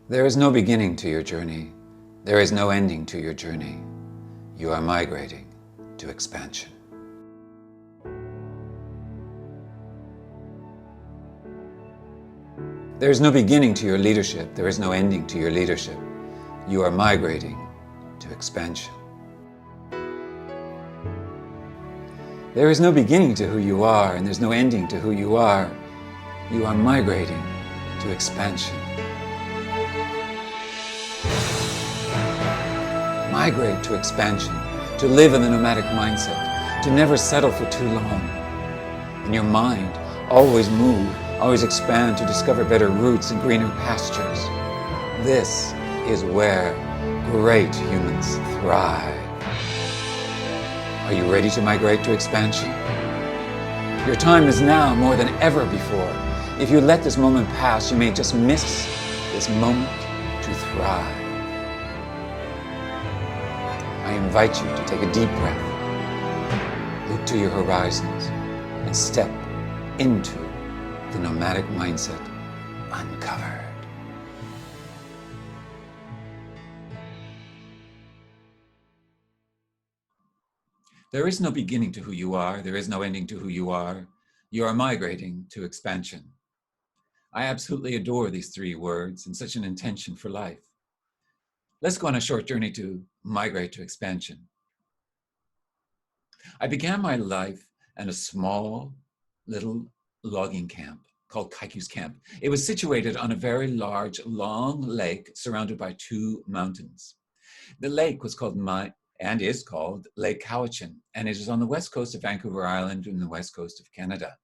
There is no beginning to your journey. There is no ending to your journey. You are migrating to expansion. There is no beginning to your leadership. There is no ending to your leadership. You are migrating to expansion. There is no beginning to who you are, and there's no ending to who you are. You are migrating to expansion. Migrate to expansion, to live in the nomadic mindset, to never settle for too long. In your mind, always move, always expand to discover better routes and greener pastures. This is where great humans thrive. Are you ready to migrate to expansion? Your time is now more than ever before. If you let this moment pass, you may just miss this moment to thrive. I invite you to take a deep breath, look to your horizons, and step into the nomadic mindset uncovered. There is no beginning to who you are. There is no ending to who you are. You are migrating to expansion. I absolutely adore these three words and such an intention for life. Let's go on a short journey to migrate to expansion. I began my life in a small little logging camp called Kaiku's Camp. It was situated on a very large, long lake surrounded by two mountains. The lake was called and is called Lake Cowichan, and it is on the west coast of Vancouver Island and the west coast of Canada.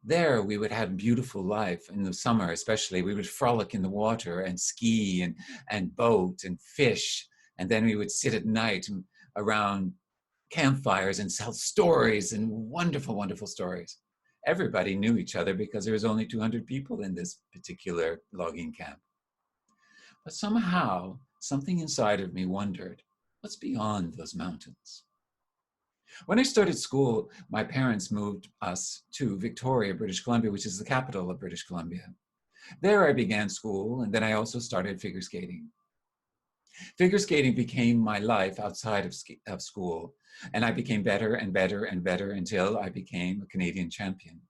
There we would have beautiful life in the summer, especially. We would frolic in the water and ski and boat and fish. And then we would sit at night around campfires and tell stories and wonderful, wonderful stories. Everybody knew each other because there was only 200 people in this particular logging camp. But somehow, something inside of me wondered, what's beyond those mountains? When I started school, my parents moved us to Victoria, British Columbia, which is the capital of British Columbia. There I began school, and then I also started figure skating. Figure skating became my life outside of school, and I became better and better and better until I became a Canadian champion.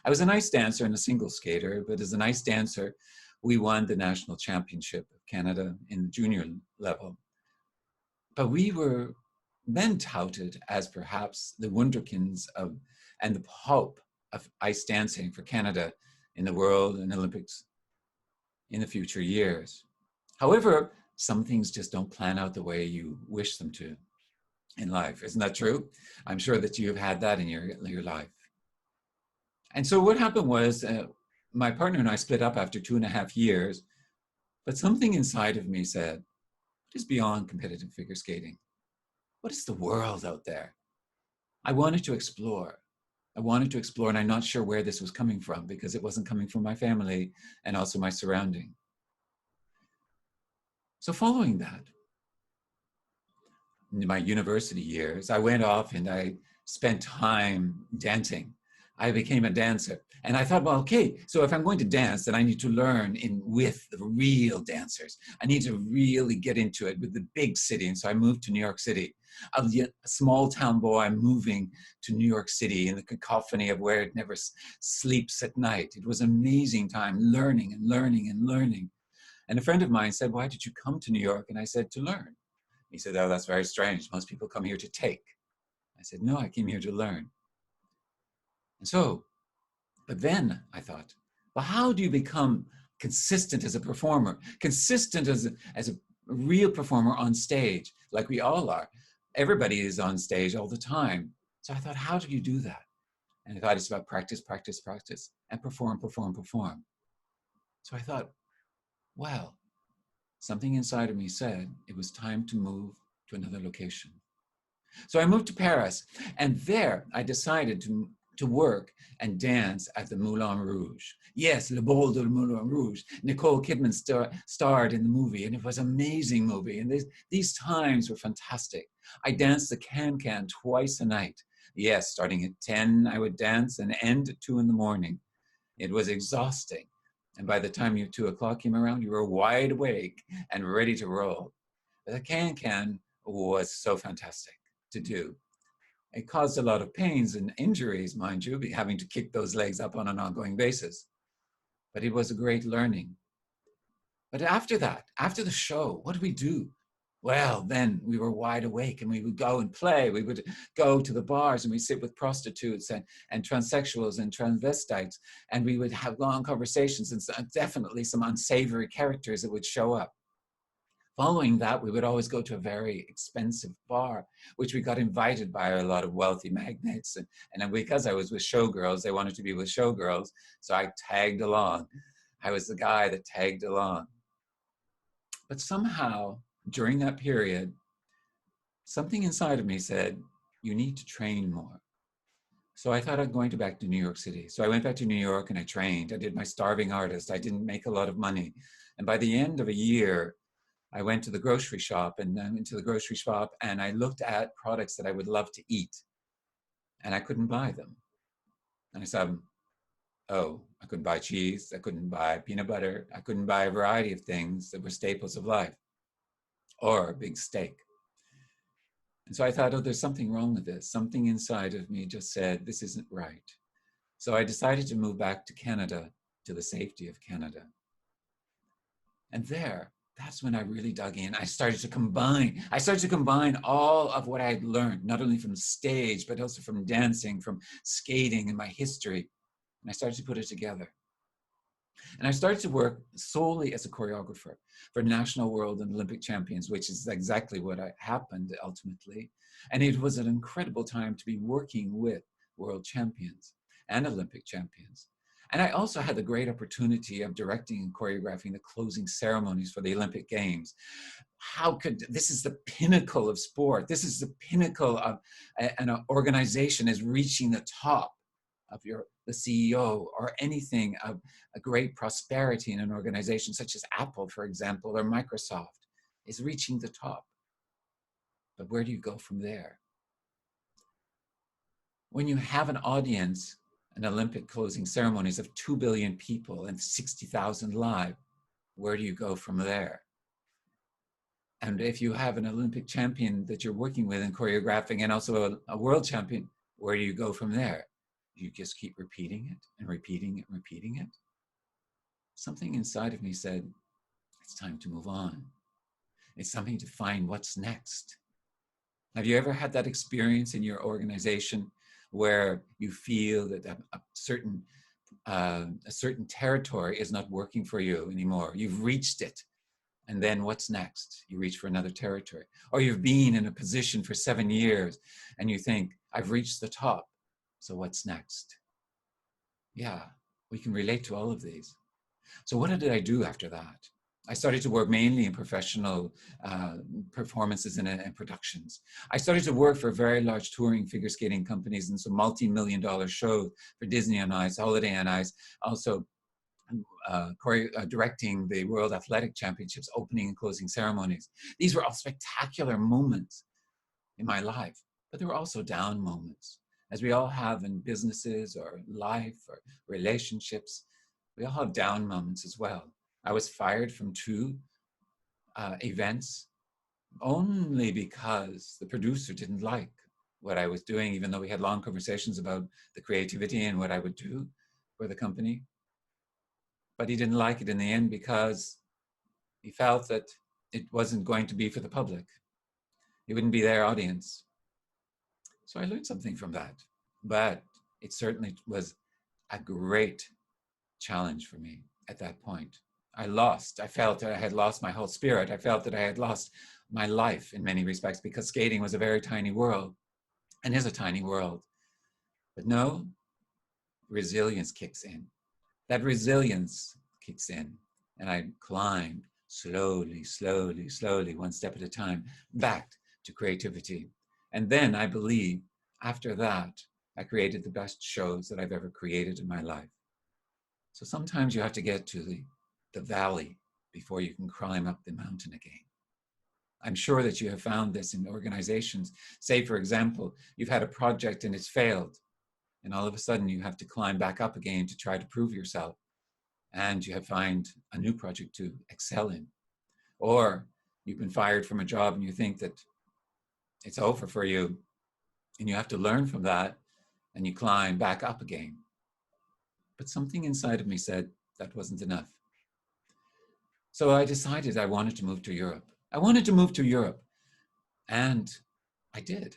I was an ice dancer and a single skater, but as an ice dancer, we won the National Championship of Canada in the junior level. But we were then touted as perhaps the wunderkinds and the hope of ice dancing for Canada in the World and Olympics in the future years. However, some things just don't plan out the way you wish them to in life. Isn't that true? I'm sure that you have had that in your life. And so what happened was my partner and I split up after 2.5 years, but something inside of me said, what is beyond competitive figure skating? What is the world out there? I wanted to explore. And I'm not sure where this was coming from because it wasn't coming from my family and also my surrounding. So following that, in my university years, I went off and I spent time dancing. I became a dancer. And I thought, well, okay, so if I'm going to dance, then I need to learn with the real dancers. I need to really get into it with the big city. And so I moved to New York City. A small town boy moving to New York City in the cacophony of where it never sleeps at night. It was an amazing time learning and learning and learning. And a friend of mine said, why did you come to New York? And I said, to learn. He said, oh, that's very strange. Most people come here to take. I said, no, I came here to learn. And so, but then I thought, well, how do you become consistent as a performer, consistent as a real performer on stage, like we all are? Everybody is on stage all the time. So I thought, how do you do that? And I thought it's about practice, practice, practice, and perform, perform, perform. So I thought, well, something inside of me said it was time to move to another location. So I moved to Paris, and there I decided to work and dance at the Moulin Rouge. Yes, Le Bal de Moulin Rouge. Nicole Kidman starred in the movie, and it was an amazing movie. And these times were fantastic. I danced the can-can twice a night. Yes, starting at 10, I would dance and end at 2 in the morning. It was exhausting. And by the time 2 o'clock came around, you were wide awake and ready to roll. But the can was so fantastic to do. It caused a lot of pains and injuries, mind you, having to kick those legs up on an ongoing basis. But it was a great learning. But after that, after the show, what did we do? Well, then we were wide awake and we would go and play. We would go to the bars and we'd sit with prostitutes and transsexuals and transvestites, and we would have long conversations and definitely some unsavory characters that would show up. Following that, we would always go to a very expensive bar, which we got invited by a lot of wealthy magnates. And because I was with showgirls, they wanted to be with showgirls, so I tagged along. I was the guy that tagged along. But somehow, during that period, something inside of me said, you need to train more. So I thought I'm going back to New York City. So I went back to New York and I trained. I did my starving artist. I didn't make a lot of money. And by the end of a year, I went to the grocery shop and I looked at products that I would love to eat, and I couldn't buy them. And I said, oh, I couldn't buy cheese. I couldn't buy peanut butter. I couldn't buy a variety of things that were staples of life, or a big steak. And so I thought, oh, there's something wrong with this. Something inside of me just said, this isn't right. So I decided to move back to Canada, to the safety of Canada. And that's when I really dug in. I started to combine all of what I'd learned, not only from stage, but also from dancing, from skating and my history. And I started to put it together. And I started to work solely as a choreographer for national, world, and Olympic champions, which is exactly what happened ultimately. And it was an incredible time to be working with world champions and Olympic champions. And I also had the great opportunity of directing and choreographing the closing ceremonies for the Olympic Games. This is the pinnacle of sport. This is the pinnacle of an organization is reaching the top of the CEO, or anything of a great prosperity in an organization such as Apple, for example, or Microsoft, is reaching the top. But where do you go from there? When you have an audience, an Olympic closing ceremonies of 2 billion people and 60,000 live, where do you go from there? And if you have an Olympic champion that you're working with and choreographing, and also a world champion, where do you go from there? You just keep repeating it and repeating it and repeating it. Something inside of me said, it's time to move on. It's something to find what's next. Have you ever had that experience in your organization where you feel that a certain territory is not working for you anymore? You've reached it. And then what's next? You reach for another territory. Or you've been in a position for 7 years and you think, I've reached the top. So what's next? Yeah, we can relate to all of these. So what did I do after that? I started to work mainly in professional performances and productions. I started to work for very large touring figure skating companies and some multi-million-dollar shows for Disney on Ice, Holiday on Ice, also directing the World Athletic Championships, opening and closing ceremonies. These were all spectacular moments in my life, but there were also down moments. As we all have in businesses or life or relationships, we all have down moments as well. I was fired from 2 events only because the producer didn't like what I was doing, even though we had long conversations about the creativity and what I would do for the company. But he didn't like it in the end because he felt that it wasn't going to be for the public. It wouldn't be their audience. So I learned something from that. But it certainly was a great challenge for me at that point. I felt that I had lost my whole spirit. I felt that I had lost my life in many respects because skating was a very tiny world and is a tiny world. But no, resilience kicks in. That resilience kicks in, and I climbed slowly, slowly, slowly, one step at a time, back to creativity. And then I believe after that, I created the best shows that I've ever created in my life. So sometimes you have to get to the valley before you can climb up the mountain again. I'm sure that you have found this in organizations. Say, for example, you've had a project and it's failed, and all of a sudden you have to climb back up again to try to prove yourself. and you have find a new project to excel in. Or you've been fired from a job and you think that it's over for you, and you have to learn from that and you climb back up again. But something inside of me said that wasn't enough. So I decided I wanted to move to Europe. I wanted to move to Europe, and I did.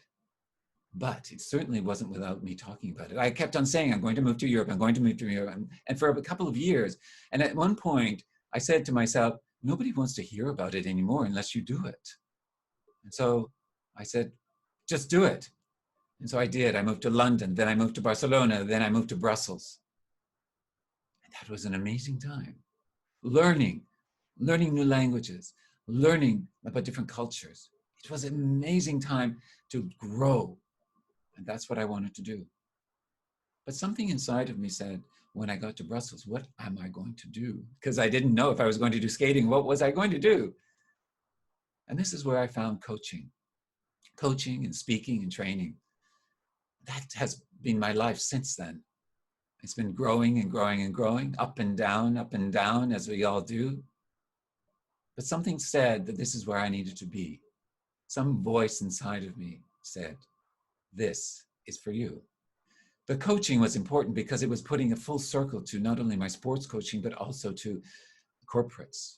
But it certainly wasn't without me talking about it. I kept on saying, I'm going to move to Europe, I'm going to move to Europe, and for a couple of years. And at one point, I said to myself, nobody wants to hear about it anymore unless you do it. And so I said, just do it. And so I did. I moved to London, then I moved to Barcelona, then I moved to Brussels. And that was an amazing time. Learning new languages, learning about different cultures. It was an amazing time to grow. And that's what I wanted to do. But something inside of me said, when I got to Brussels, what am I going to do? Because I didn't know if I was going to do skating, what was I going to do? And this is where I found coaching and speaking and training. That has been my life since then. It's been growing and growing and growing, up and down, as we all do. But something said that this is where I needed to be. Some voice inside of me said, this is for you. The coaching was important because it was putting a full circle to not only my sports coaching, but also to corporates.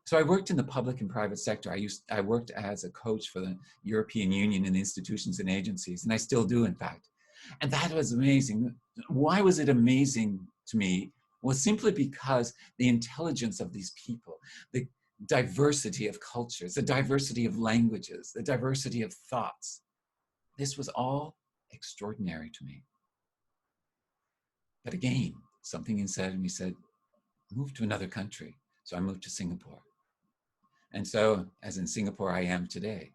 So I worked in the public and private sector. I worked as a coach for the European Union and institutions and agencies, and I still do, in fact. And that was amazing. Why was it amazing to me? Was simply because the intelligence of these people, the diversity of cultures, the diversity of languages, the diversity of thoughts, this was all extraordinary to me. But again, something inside of me said, move to another country. So I moved to Singapore. And so, as in Singapore, I am today.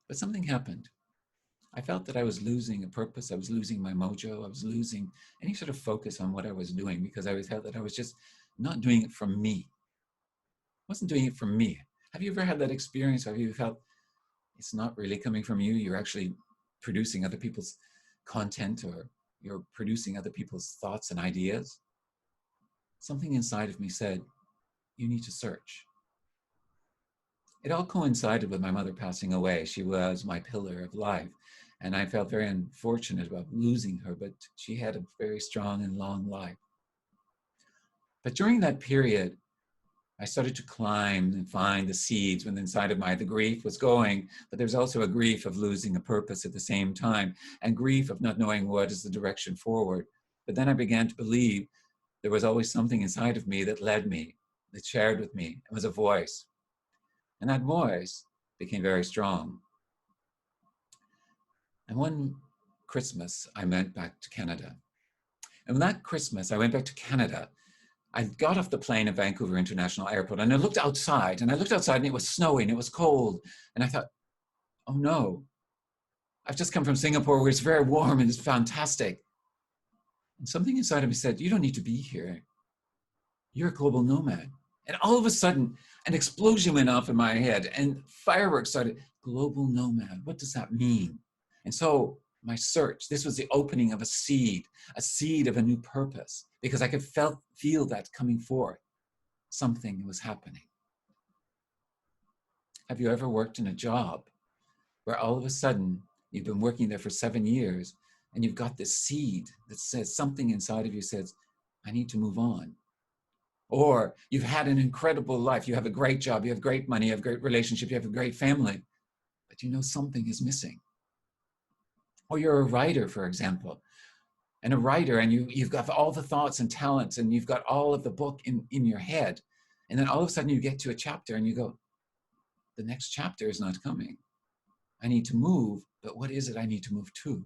But something happened. I felt that I was losing a purpose. I was losing my mojo. I was losing any sort of focus on what I was doing because I felt that I was just not doing it for me. I wasn't doing it for me. Have you ever had that experience? Have you felt it's not really coming from you? You're actually producing other people's content, or you're producing other people's thoughts and ideas? Something inside of me said, you need to search. It all coincided with my mother passing away. She was my pillar of life. And I felt very unfortunate about losing her, but she had a very strong and long life. But during that period, I started to climb and find the seeds when inside of the grief was going, but there's also a grief of losing a purpose at the same time, and grief of not knowing what is the direction forward. But then I began to believe there was always something inside of me that led me, that shared with me. It was a voice. And that voice became very strong. And one Christmas, I went back to Canada. And that Christmas, I went back to Canada. I got off the plane at Vancouver International Airport, and I looked outside, and it was snowing, it was cold. And I thought, oh no, I've just come from Singapore where it's very warm and it's fantastic. And something inside of me said, you don't need to be here. You're a global nomad. And all of a sudden, an explosion went off in my head and fireworks started. Global nomad, what does that mean? And so my search, this was the opening of a seed of a new purpose, because I could feel that coming forth. Something was happening. Have you ever worked in a job where all of a sudden you've been working there for 7 years and you've got this seed that says something inside of you says, I need to move on? Or you've had an incredible life. You have a great job, you have great money, you have a great relationship, you have a great family, but you know something is missing. Or you're a writer, for example, and you've got all the thoughts and talents, and you've got all of the book in your head. And then all of a sudden you get to a chapter and you go, the next chapter is not coming. I need to move, but what is it I need to move to?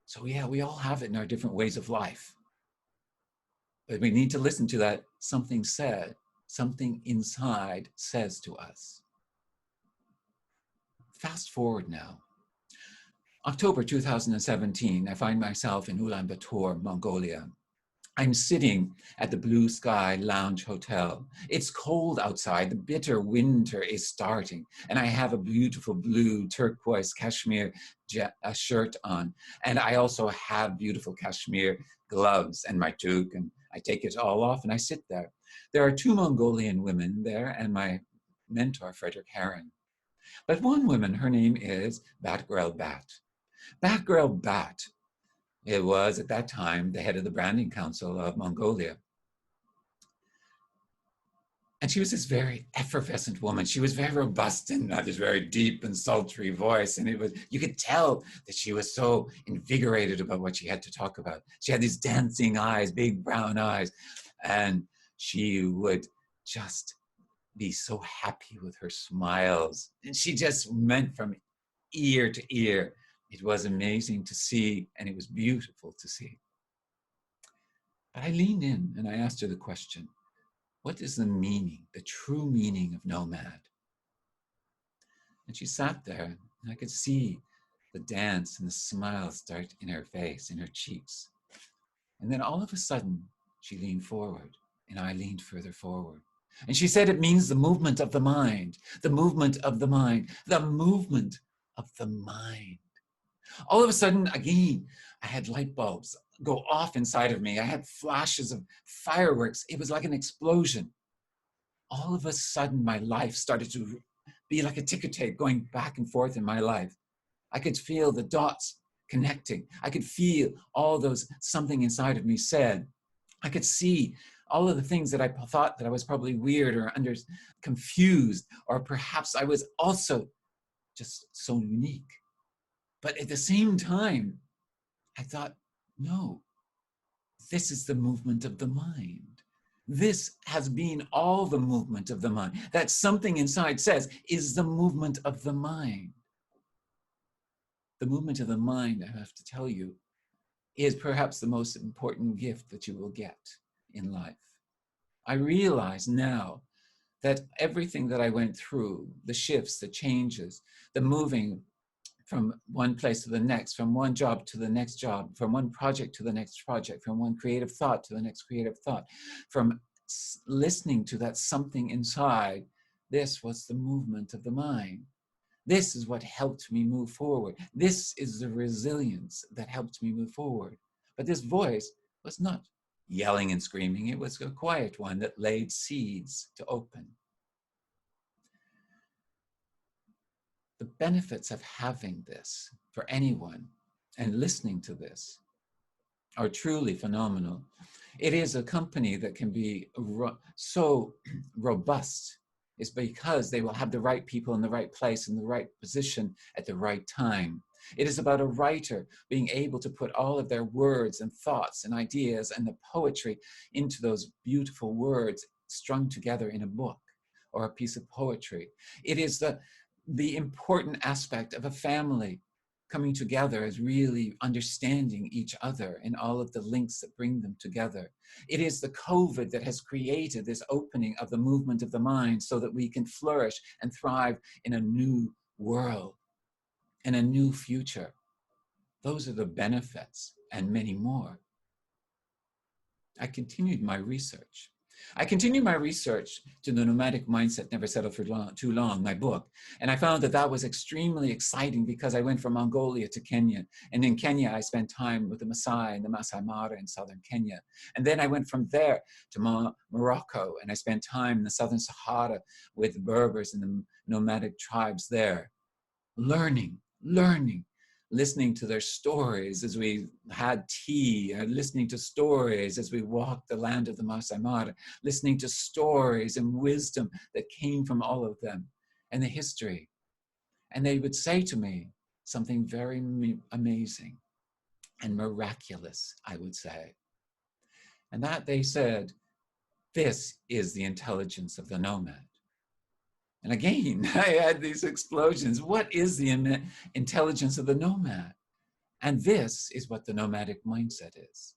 So yeah, we all have it in our different ways of life. But we need to listen to that something inside says to us. Fast forward now. October 2017, I find myself in Ulaanbaatar, Mongolia. I'm sitting at the Blue Sky Lounge Hotel. It's cold outside. The bitter winter is starting. And I have a beautiful blue turquoise cashmere shirt on. And I also have beautiful cashmere gloves and my toque. And I take it all off and I sit there. There are 2 Mongolian women there and my mentor, Fredrik Haren. But one woman, her name is Batgirl Bat. Batgirl Bat, it was at that time the head of the branding council of Mongolia. And she was this very effervescent woman. She was very robust and had this very deep and sultry voice. And you could tell that she was so invigorated about what she had to talk about. She had these dancing eyes, big brown eyes. And she would just be so happy with her smiles. And she just went from ear to ear. It was amazing to see, and it was beautiful to see. But I leaned in and I asked her the question, what is the meaning, the true meaning of nomad? And she sat there and I could see the dance and the smile start in her face, in her cheeks. And then all of a sudden, she leaned forward and I leaned further forward. And she said, it means the movement of the mind, the movement of the mind, the movement of the mind. All of a sudden, again, I had light bulbs go off inside of me. I had flashes of fireworks. It was like an explosion. All of a sudden, my life started to be like a ticker tape going back and forth in my life. I could feel the dots connecting. I could feel all those something inside of me said. I could see all of the things that I thought that I was probably weird or confused, or perhaps I was also just so unique. But at the same time, I thought, no, this is the movement of the mind. This has been all the movement of the mind. That something inside says is the movement of the mind. The movement of the mind, I have to tell you, is perhaps the most important gift that you will get in life. I realize now that everything that I went through, the shifts, the changes, the moving from one place to the next, from one job to the next job, from one project to the next project, from one creative thought to the next creative thought, from listening to that something inside, this was the movement of the mind. This is what helped me move forward. This is the resilience that helped me move forward. But this voice was not yelling and screaming. It was a quiet one that laid seeds to open. The benefits of having this for anyone and listening to this are truly phenomenal. It is a company that can be so robust is because they will have the right people in the right place, in the right position at the right time. It is about a writer being able to put all of their words and thoughts and ideas and the poetry into those beautiful words strung together in a book or a piece of poetry. It is the important aspect of a family coming together as really understanding each other and all of the links that bring them together. It is the COVID that has created this opening of the movement of the mind so that we can flourish and thrive in a new world and a new future. Those are the benefits and many more. I continued my research. I continued my research to the Nomadic Mindset, Never Settle for Too Long, my book. And I found that that was extremely exciting because I went from Mongolia to Kenya. And in Kenya, I spent time with the Maasai and the Masai Mara in southern Kenya. And then I went from there to Morocco, and I spent time in the southern Sahara with the Berbers and the nomadic tribes there, learning, listening to their stories as we had tea, listening to stories as we walked the land of the Masai Mara, listening to stories and wisdom that came from all of them and the history. And they would say to me something very amazing and miraculous, I would say. And that they said, this is the intelligence of the nomad. And again, I had these explosions. What is the intelligence of the nomad? And this is what the nomadic mindset is.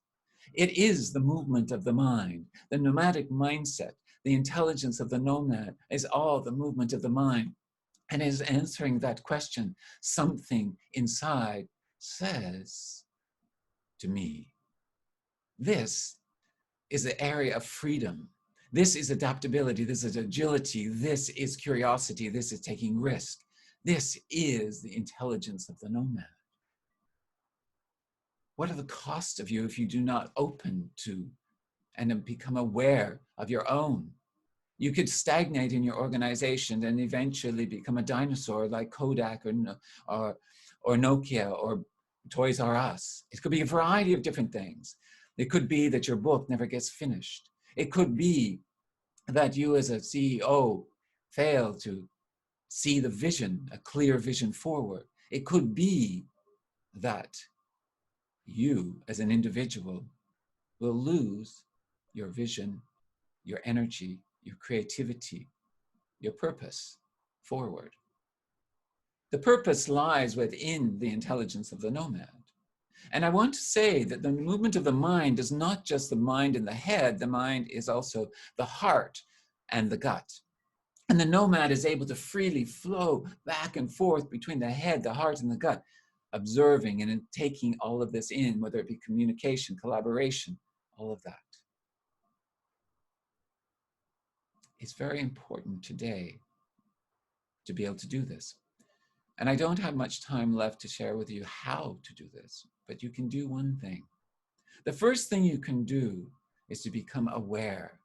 It is the movement of the mind. The nomadic mindset, the intelligence of the nomad, is all the movement of the mind and is answering that question. Something inside says to me, this is the area of freedom. This is adaptability. This is agility. This is curiosity. This is taking risk. This is the intelligence of the nomad. What are the costs of you if you do not open to and become aware of your own? You could stagnate in your organization and eventually become a dinosaur like Kodak or Nokia or Toys R Us. It could be a variety of different things. It could be that your book never gets finished. It could be that you as a CEO fail to see the vision, a clear vision forward. It could be that you as an individual will lose your vision, your energy, your creativity, your purpose forward. The purpose lies within the intelligence of the nomad. And I want to say that the movement of the mind is not just the mind and the head. The mind is also the heart and the gut. And the nomad is able to freely flow back and forth between the head, the heart, and the gut, observing and taking all of this in, whether it be communication, collaboration, all of that. It's very important today to be able to do this. And I don't have much time left to share with you how to do this, but you can do one thing. The first thing you can do is to become aware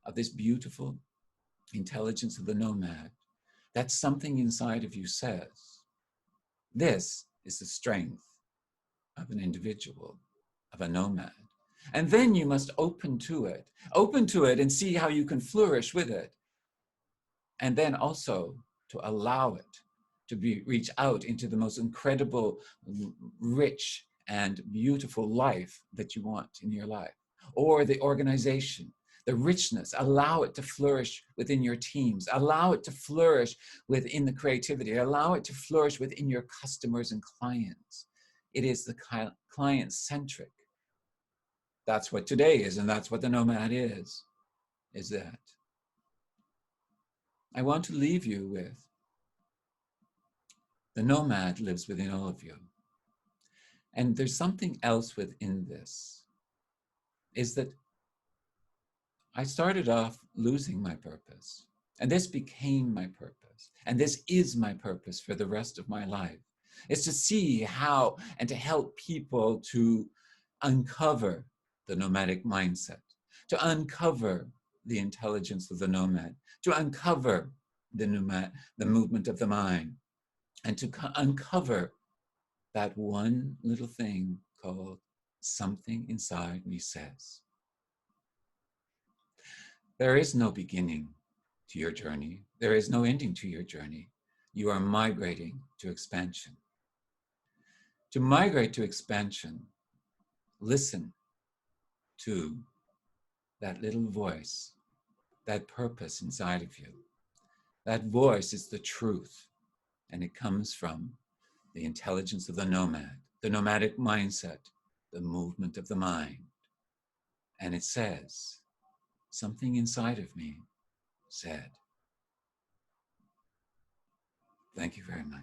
of this beautiful intelligence of the nomad. That something inside of you says, this is the strength of an individual, of a nomad. And then you must open to it and see how you can flourish with it. And then also to allow it to reach out into the most incredible, rich, and beautiful life that you want in your life, or the organization, the richness. Allow it to flourish within your teams. Allow it to flourish within the creativity. Allow it to flourish within your customers and clients. It is the client-centric. That's what today is, and that's what the nomad is that. I want to leave you with the nomad lives within all of you. And there's something else within this, is that I started off losing my purpose, and this became my purpose. And this is my purpose for the rest of my life. It's to see how and to help people to uncover the nomadic mindset, to uncover the intelligence of the nomad, to uncover the movement of the mind, and to uncover that one little thing called something inside me says. There is no beginning to your journey. There is no ending to your journey. You are migrating to expansion. To migrate to expansion, listen to that little voice, that purpose inside of you. That voice is the truth, and it comes from the intelligence of the nomad, the nomadic mindset, the movement of the mind. And it says, something inside of me said. Thank you very much.